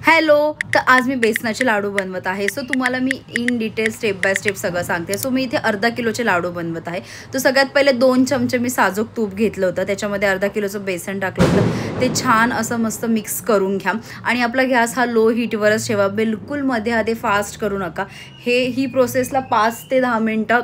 Hello, तर आज मी बेसनाचे लाडू बनवत आहे। सो तुम्हाला मी in detail step by step सगळं सांगते। सो मी इथे अर्धा किलोचे लाडू बनवत आहे। तो सगळ्यात पहिले 2 चमचे मी साजूक तूप घेतलं होतं, त्याच्यामध्ये अर्धा किलोचं बेसन टाकलं होतं। ते छान असं मस्त मिक्स करून घ्या आणि आपला गॅस हा लो हीटवरच ठेवा, बिलकुल मध्ये फास्ट करू नका। ही प्रोसेसला 5 ते 10 मिनिटं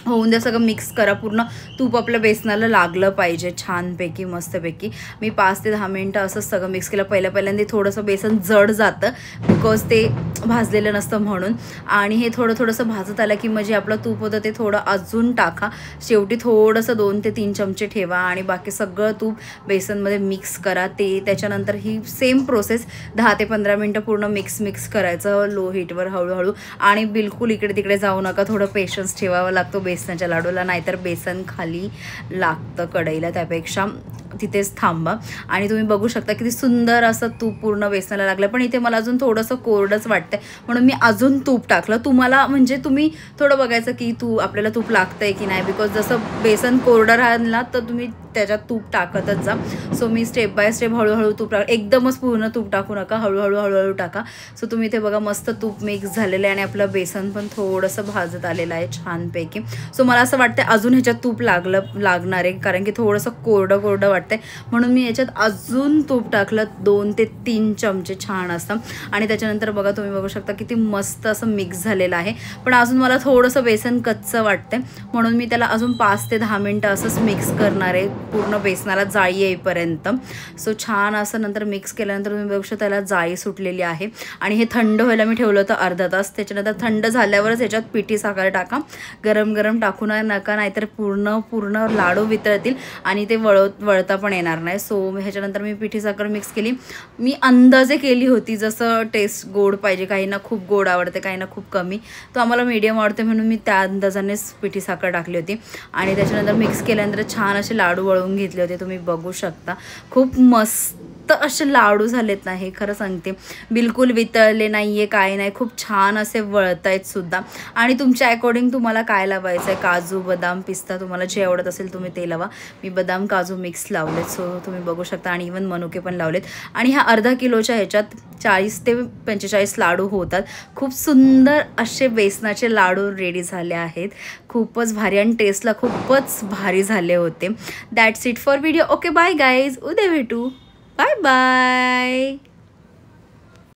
होऊन द्या। सगळं मिक्स करा, पूर्ण तूप आपल्या बेसनाला लागलं पाहिजे छानपैकी मस्तपैकी। मी 5 ते 10 मिनिटं असंच सगळं मिक्स केलं। पहिल्यांदा थोडंसं बेसन जड जातं बिकॉज ते भाजलेलं नसतं म्हणून, आणि हे थोडंसं भाजत आलं की म्हणजे आपलं तूप होतं ते थोडं अजून टाका। शेवटी थोडंसं 2 ते 3 चमचे ठेवा आणि बाकी सगळं तूप बेसनमध्ये मिक्स करा। त्याच्यानंतर ही सेम प्रोसेस 10 ते 15 मिनिटं पूर्ण मिक्स करायचं लो हीटवर हळूहळू, आणि बिलकुल इकडे तिकडे जाऊ नका। थोडं पेशन्स ठेवावं लागतो बेसनाच्या लाडूला, नाहीतर बेसन खाली लागतं कढईला, त्यापेक्षा तिथेच थांबा। आणि तुम्ही बघू शकता किती सुंदर असं तूप पूर्ण बेसनाला लागलं, पण इथे मला अजून थोडंसं कोरडंच वाटतंय म्हणून मी अजून तूप टाकलं। तुम्हाला म्हणजे तुम्ही थोडं बघायचं की आपल्याला तूप लागतंय की नाही, बिकॉज जसं बेसन कोरडं राहिलं तर तुम्ही त्याच्यात तूप टाकतच जा। So me step by step हळूहळू तूप एकदमच पूर्ण तूप टाकू नका, हळूहळू टाका। सो तुम्ही इथे बघा मस्त तूप मिक्स झालेलं आहे आणि आपलं बेसन पण थोडंसं भाजत आलेलं आहे छानपैकी। सो मला असं वाटतं अजून ह्याच्यात तूप लागणार आहे, कारण की थोडंसं कोरडं वाटतंय म्हणून मी याच्यात अजून तूप टाकलं 2 ते 3 चमचे छान असतं। आणि त्याच्यानंतर बघा तुम्ही बघू शकता किती मस्त असं मिक्स झालेलं आहे, पण अजून मला थोडंसं बेसन कच्चं वाटतंय म्हणून मी त्याला अजून 5 ते 10 मिनिटं असंच मिक्स करणार आहे पूर्ण बेसनाला जाळी येईपर्यंत। सो छान असं नंतर मिक्स केल्यानंतर तुम्ही बघू शकता त्याला जाळी सुटलेली आहे, आणि हे थंड व्हायला मी ठेवलं होतं अर्धा तास। त्याच्यानंतर थंड झाल्यावरच ह्याच्यात पिठी साखर टाका, गरम टाकू नका, नाहीतर पूर्ण लाडू वितळतील आणि ते वळता पण येणार नाही। सो ह्याच्यानंतर मी पिठी साखर मिक्स केली। मी अंदाजे केली होती, जसं टेस्ट गोड पाहिजे, काहींना खूप गोड आवडते, काहींना खूप कमी, तो आम्हाला मीडियम आवडते म्हणून मी त्या अंदाजानेच पिठी साखर टाकली होती। आणि त्याच्यानंतर मिक्स केल्यानंतर छान असे लाडू वळून घेतले होते, तुम्ही बघू शकता खूप मस्त असे लाडू झालेत ना, हे खरं सांगते, बिलकुल वितळले नाहीये, काय नाही, खूप छान असे वळतायत सुद्धा। आणि तुमच्या अकॉर्डिंग तुम्हाला काय लावायचं आहे, काजू बदाम पिस्ता तुम्हाला जे आवडत असेल तुम्ही ते लावा। मी बदाम काजू मिक्स लावलेत, सो तुम्ही बघू शकता, आणि इवन मनुके पण लावलेत। आणि ह्या अर्धा किलोच्या ह्याच्यात 40 ते 45 लाडू होतात। खूप सुंदर असे बेसनाचे लाडू रेडी झाले आहेत, खूपच भारी, आणि टेस्टला खूपच भारी झाले होते। That's it for video. Okay bye guys, उद्या भेटू, बाय बाय।